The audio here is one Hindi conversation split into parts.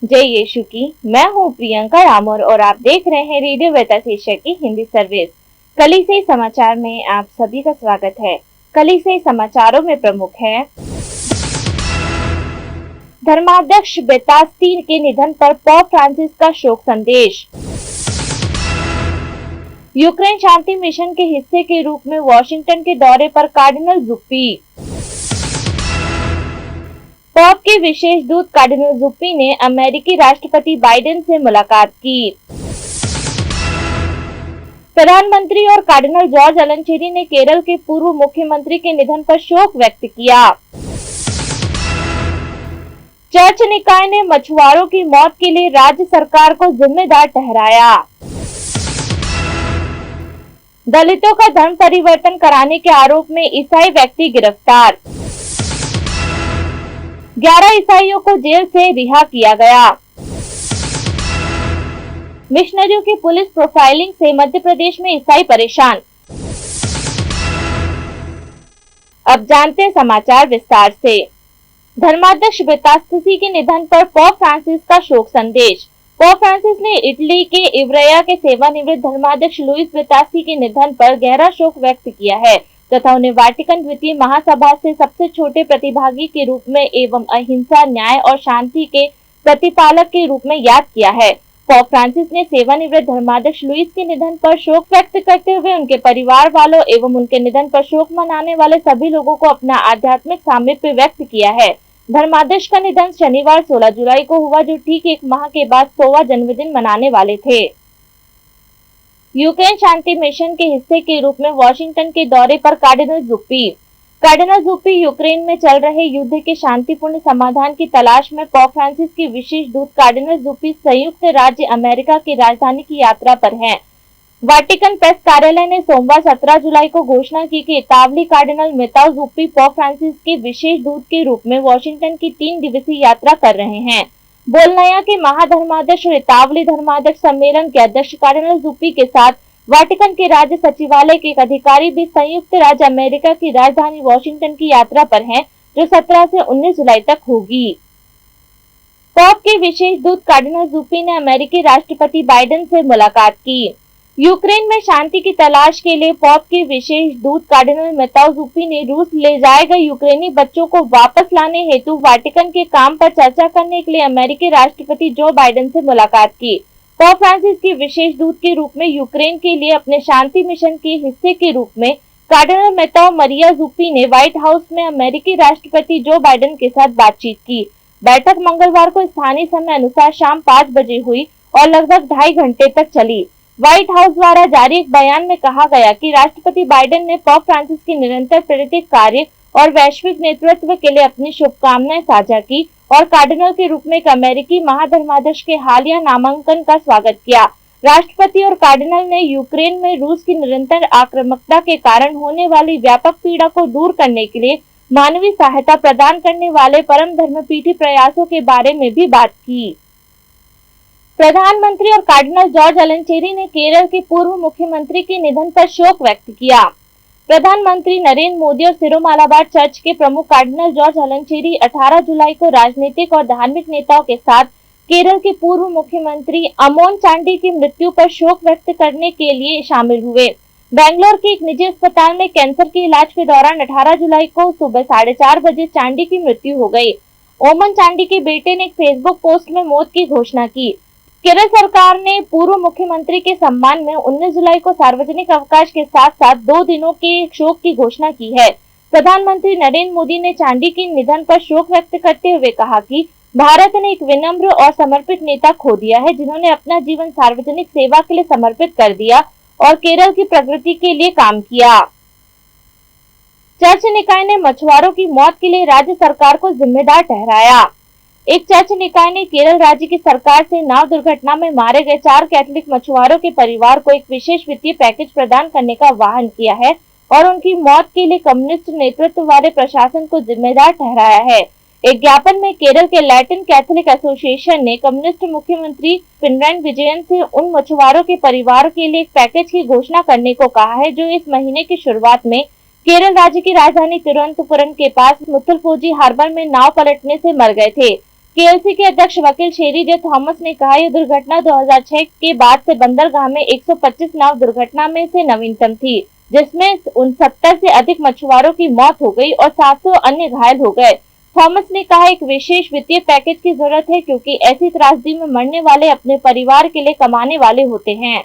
जय यीशु की। मैं हूँ प्रियंका रामोर और आप देख रहे हैं रेडियो वेता शीर्षक की हिंदी सर्विस। कलीसिया समाचार में आप सभी का स्वागत है। कलीसिया समाचारों में प्रमुख है, धर्माध्यक्ष बेतास्तीन के निधन पर पोप फ्रांसिस का शोक संदेश, यूक्रेन शांति मिशन के हिस्से के रूप में वॉशिंगटन के दौरे पर कार्डिनल जुप्पी, पोप के विशेष दूत कार्डिनल जुप्पी ने अमेरिकी राष्ट्रपति बाइडेन से मुलाकात की। प्रधानमंत्री और कार्डिनल जॉर्ज अलंचेरी ने केरल के पूर्व मुख्यमंत्री के निधन पर शोक व्यक्त किया। चर्च निकाय ने मछुआरों की मौत के लिए राज्य सरकार को जिम्मेदार ठहराया। दलितों का धर्म परिवर्तन कराने के आरोप में ईसाई व्यक्ति गिरफ्तार, 11 ईसाइयों को जेल से रिहा किया गया। मिशनरियों की पुलिस प्रोफाइलिंग से मध्य प्रदेश में ईसाई परेशान। अब जानते हैं समाचार विस्तार से। धर्माध्यक्ष बेतास्तीन के निधन पर पोप फ्रांसिस का शोक संदेश। पोप फ्रांसिस ने इटली के इब्रिया के सेवानिवृत्त धर्माध्यक्ष लुईस बेतास्तीन के निधन पर गहरा शोक व्यक्त किया है तथा उन्हें वाटिकन द्वितीय महासभा से सबसे छोटे प्रतिभागी के रूप में एवं अहिंसा, न्याय और शांति के प्रतिपालक के रूप में याद किया है। पोप फ्रांसिस ने सेवानिवृत्त धर्माध्यक्ष लुईस के निधन पर शोक व्यक्त करते हुए उनके परिवार वालों एवं उनके निधन पर शोक मनाने वाले सभी लोगों को अपना आध्यात्मिक सामीप्य व्यक्त किया है। धर्माध्यक्ष का निधन शनिवार 16 जुलाई को हुआ, जो ठीक एक माह के बाद 100वां जन्मदिन मनाने वाले थे। यूक्रेन शांति मिशन के हिस्से के रूप में वॉशिंगटन के दौरे पर कार्डिनल जुप्पी यूक्रेन में चल रहे युद्ध के शांतिपूर्ण समाधान की तलाश में पोप फ्रांसिस की विशेष दूत कार्डिनल जुप्पी संयुक्त राज्य अमेरिका की राजधानी की यात्रा पर हैं। वाटिकन प्रेस कार्यालय ने सोमवार 17 जुलाई को घोषणा की कि इतालवी कार्डिनल मेत्ताओ जुप्पी पोप फ्रांसिस के विशेष दूत के रूप में वॉशिंगटन की 3 दिवसीय यात्रा कर रहे हैं। बोलनाया के महाधर्माध्यक्ष और इतालवी धर्माध्यक्ष सम्मेलन के अध्यक्ष कार्डिनल जुप्पी के साथ वाटिकन के राज्य सचिवालय के एक अधिकारी भी संयुक्त राज्य अमेरिका की राजधानी वॉशिंगटन की यात्रा पर हैं, जो 17 से 19 जुलाई तक होगी। पोप के विशेष दूत कार्डिनल जुप्पी ने अमेरिकी राष्ट्रपति बाइडेन से मुलाकात की। यूक्रेन में शांति की तलाश के लिए पोप के विशेष दूत कार्डिनल मेत्ताओ जुप्पी ने रूस ले जाए गए यूक्रेनी बच्चों को वापस लाने हेतु वाटिकन के काम पर चर्चा करने के लिए अमेरिकी राष्ट्रपति जो बाइडेन से मुलाकात की। पोप फ्रांसिस के विशेष दूत के रूप में यूक्रेन के लिए अपने शांति मिशन के हिस्से के रूप में कार्डिनल मेत्ताओ मरिया जुप्पी ने व्हाइट हाउस में अमेरिकी राष्ट्रपति जो बाइडेन के साथ बातचीत की। बैठक मंगलवार को स्थानीय समय अनुसार शाम 5 बजे हुई और लगभग 2.5 घंटे तक चली। व्हाइट हाउस द्वारा जारी एक बयान में कहा गया कि राष्ट्रपति बाइडेन ने पोप फ्रांसिस की निरंतर प्रेरित कार्य और वैश्विक नेतृत्व के लिए अपनी शुभकामनाएं साझा की और कार्डिनल के रूप में एक अमेरिकी महाधर्माध्यक्ष के हालिया नामांकन का स्वागत किया। राष्ट्रपति और कार्डिनल ने यूक्रेन में रूस की निरंतर आक्रामकता के कारण होने वाली व्यापक पीड़ा को दूर करने के लिए मानवीय सहायता प्रदान करने वाले परम धर्मपीठी प्रयासों के बारे में भी बात की। प्रधानमंत्री और कार्डिनल जॉर्ज अलंचेरी ने केरल के पूर्व मुख्यमंत्री के निधन पर शोक व्यक्त किया। प्रधानमंत्री नरेंद्र मोदी और सिरो मालाबार चर्च के प्रमुख कार्डिनल जॉर्ज अलंचेरी 18 जुलाई को राजनीतिक और धार्मिक नेताओं के साथ केरल के पूर्व मुख्यमंत्री अमोन चांडी की मृत्यु पर शोक व्यक्त करने के लिए शामिल हुए। बेंगलोर के एक निजी अस्पताल में कैंसर के इलाज के दौरान 18 जुलाई को सुबह 4:30 बजे चांडी की मृत्यु हो गई। ओमन चांडी के बेटे ने एक फेसबुक पोस्ट में मौत की घोषणा की। केरल सरकार ने पूर्व मुख्यमंत्री के सम्मान में 19 जुलाई को सार्वजनिक अवकाश के साथ साथ 2 दिनों के शोक की घोषणा की है। प्रधानमंत्री नरेंद्र मोदी ने चांडी के निधन पर शोक व्यक्त करते हुए कहा कि भारत ने एक विनम्र और समर्पित नेता खो दिया है, जिन्होंने अपना जीवन सार्वजनिक सेवा के लिए समर्पित कर दिया और केरल की प्रगति के लिए काम किया। चर्च निकाय ने मछुआरों की मौत के लिए राज्य सरकार को जिम्मेदार ठहराया। एक चर्च निकाय ने केरल राज्य की सरकार से नाव दुर्घटना में मारे गए 4 कैथोलिक मछुआरों के परिवार को एक विशेष वित्तीय पैकेज प्रदान करने का आह्वान किया है और उनकी मौत के लिए कम्युनिस्ट नेतृत्व वाले प्रशासन को जिम्मेदार ठहराया है। एक ज्ञापन में केरल के लैटिन कैथोलिक एसोसिएशन ने कम्युनिस्ट मुख्यमंत्री पिनराई विजयन से उन मछुआरों के परिवार के लिए एक पैकेज की घोषणा करने को कहा है, जो इस महीने की शुरुआत में केरल राज्य की राजधानी तिरुवनंतपुरम के पास मुथुलपोजी हार्बर में नाव पलटने से मर गए थे। केएलसी के अध्यक्ष वकील शेरी जे थॉमस ने कहा, यह दुर्घटना 2006 के बाद से बंदरगाह में 125 नाव दुर्घटना में से नवीनतम थी, जिसमें 69 से अधिक मछुआरों की मौत हो गई और 700 अन्य घायल हो गए। थॉमस ने कहा, एक विशेष वित्तीय पैकेज की जरूरत है क्योंकि ऐसी त्रासदी में मरने वाले अपने परिवार के लिए कमाने वाले होते हैं।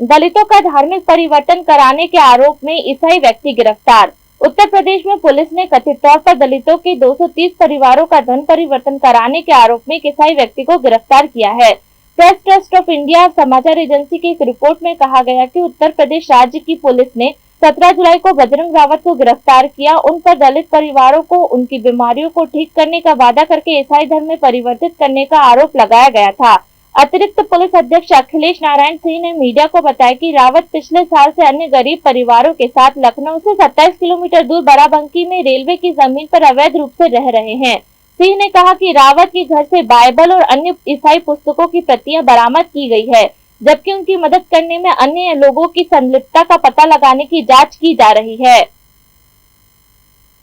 दलितों का धार्मिक परिवर्तन कराने के आरोप में ईसाई व्यक्ति गिरफ्तार। उत्तर प्रदेश में पुलिस ने कथित तौर पर दलितों के 230 परिवारों का धन परिवर्तन कराने के आरोप में एक ईसाई व्यक्ति को गिरफ्तार किया है। प्रेस ट्रस्ट ऑफ इंडिया समाचार एजेंसी की एक रिपोर्ट में कहा गया कि उत्तर प्रदेश राज्य की पुलिस ने 17 जुलाई को बजरंग रावत को गिरफ्तार किया। उन पर दलित परिवारों को उनकी बीमारियों को ठीक करने का वादा करके ईसाई धर्म में परिवर्तित करने का आरोप लगाया गया था। अतिरिक्त पुलिस अधीक्षक अखिलेश नारायण सिंह ने मीडिया को बताया कि रावत पिछले साल से अन्य गरीब परिवारों के साथ लखनऊ से 27 किलोमीटर दूर बाराबंकी में रेलवे की जमीन पर अवैध रूप से रह रहे हैं। सिंह ने कहा कि रावत के घर से बाइबल और अन्य ईसाई पुस्तकों की प्रतियां बरामद की गई है, जबकि उनकी मदद करने में अन्य लोगों की संलिप्तता का पता लगाने की जांच की जा रही है।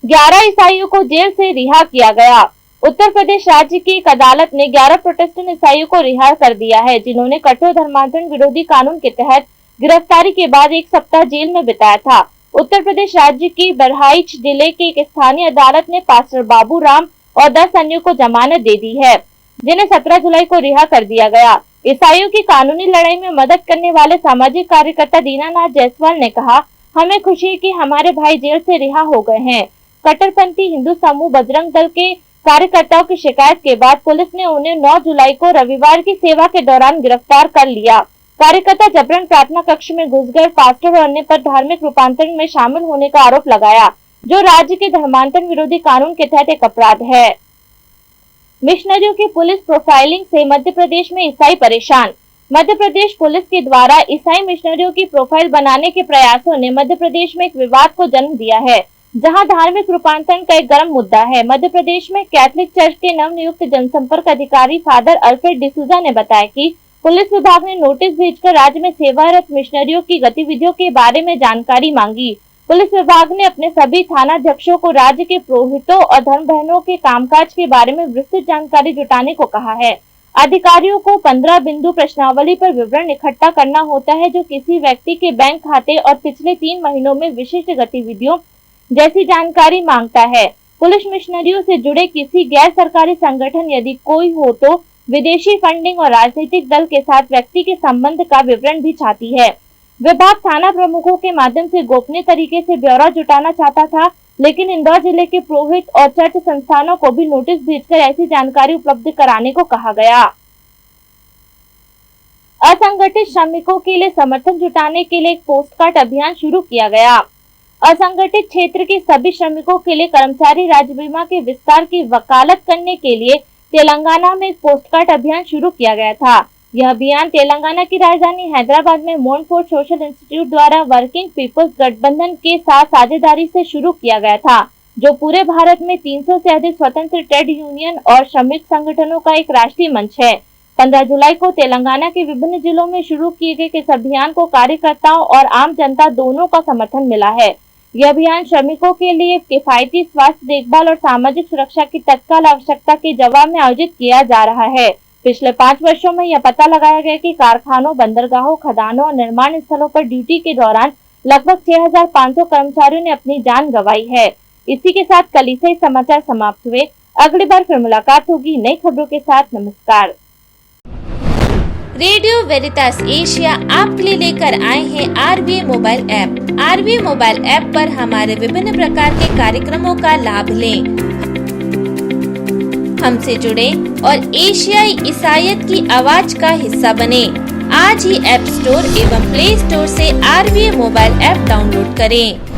11 ईसाइयों को जेल से रिहा किया गया। उत्तर प्रदेश राज्य की एक अदालत ने 11 प्रोटेस्टेंट ईसाइयों को रिहा कर दिया है, जिन्होंने कठोर धर्मांतरण विरोधी कानून के तहत गिरफ्तारी के बाद 1 सप्ताह जेल में बिताया था। उत्तर प्रदेश राज्य की बहराइच जिले की एक स्थानीय अदालत ने पास्टर बाबू राम और 10 अन्यों को जमानत दे दी है, जिन्हें 17 जुलाई को रिहा कर दिया गया। ईसाइयों की कानूनी लड़ाई में मदद करने वाले सामाजिक कार्यकर्ता दीनानाथ जायसवाल ने कहा, हमें खुशी है कि हमारे भाई जेल से रिहा हो गए हैं। कट्टरपंथी हिंदू समूह बजरंग दल के कार्यकर्ताओं की शिकायत के बाद पुलिस ने उन्हें 9 जुलाई को रविवार की सेवा के दौरान गिरफ्तार कर लिया। कार्यकर्ता जबरन प्रार्थना कक्ष में घुसकर पास्टर और अन्य पर धार्मिक रूपांतरण में शामिल होने का आरोप लगाया, जो राज्य के धर्मांतरण विरोधी कानून के तहत एक अपराध है। मिशनरियों की पुलिस प्रोफाइलिंग से मध्य प्रदेश में ईसाई परेशान। मध्य प्रदेश पुलिस के द्वारा ईसाई मिशनरियों की प्रोफाइल बनाने के प्रयासों ने मध्य प्रदेश में एक विवाद को जन्म दिया है, जहां धार्मिक रूपांतरण का एक गर्म मुद्दा है। मध्य प्रदेश में कैथोलिक चर्च के नवनियुक्त जनसंपर्क अधिकारी फादर अल्फ्रेड डिसूजा ने बताया कि पुलिस विभाग ने नोटिस भेजकर राज्य में सेवारत मिशनरियों की गतिविधियों के बारे में जानकारी मांगी। पुलिस विभाग ने अपने सभी थानाध्यक्षों को राज्य के पुरोहितों और धर्म बहनों के कामकाज के बारे में विस्तृत जानकारी जुटाने को कहा है। अधिकारियों को 15 बिंदु प्रश्नावली पर विवरण इकट्ठा करना होता है, जो किसी व्यक्ति के बैंक खाते और पिछले 3 महीनों में विशिष्ट गतिविधियों जैसी जानकारी मांगता है। पुलिस मिशनरियों से जुड़े किसी गैर सरकारी संगठन यदि कोई हो तो विदेशी फंडिंग और राजनीतिक दल के साथ व्यक्ति के संबंध का विवरण भी चाहती है। विभाग थाना प्रमुखों के माध्यम से गोपनीय तरीके से ब्यौरा जुटाना चाहता था, लेकिन इंदौर जिले के पुरोहित और चर्च संस्थानों को भी नोटिस भेजकर ऐसी जानकारी उपलब्ध कराने को कहा गया। असंगठित श्रमिकों के लिए समर्थन जुटाने के लिए एक पोस्टकार्ड अभियान शुरू किया गया। असंगठित क्षेत्र के सभी श्रमिकों के लिए कर्मचारी राज्य बीमा के विस्तार की वकालत करने के लिए तेलंगाना में एक पोस्टकार्ड अभियान शुरू किया गया था। यह अभियान तेलंगाना की राजधानी हैदराबाद में मोनफोर्ड सोशल इंस्टीट्यूट द्वारा वर्किंग पीपल्स गठबंधन के साथ साझेदारी से शुरू किया गया था, जो पूरे भारत में 300 से अधिक स्वतंत्र ट्रेड यूनियन और श्रमिक संगठनों का एक राष्ट्रीय मंच है। 15 जुलाई को तेलंगाना के विभिन्न जिलों में शुरू किए गए इस अभियान को कार्यकर्ताओं और आम जनता दोनों का समर्थन मिला है। यह अभियान श्रमिकों के लिए किफायती स्वास्थ्य देखभाल और सामाजिक सुरक्षा की तत्काल आवश्यकता के जवाब में आयोजित किया जा रहा है। पिछले 5 वर्षों में यह पता लगाया गया कि कारखानों, बंदरगाहों, खदानों और निर्माण स्थलों पर ड्यूटी के दौरान लगभग 6500 कर्मचारियों ने अपनी जान गंवाई है। इसी के साथ कल से समाचार समाप्त हुए। अगली बार फिर मुलाकात होगी नई खबरों के साथ। नमस्कार। रेडियो वेरितास एशिया आपके लिए लेकर आए हैं RBA mobile app. RBA mobile app पर हमारे विभिन्न प्रकार के कार्यक्रमों का लाभ लें, हमसे जुड़े और एशियाई ईसाईयत की आवाज का हिस्सा बने। आज ही ऐप स्टोर एवं प्ले स्टोर से आरबीए मोबाइल ऐप डाउनलोड करें।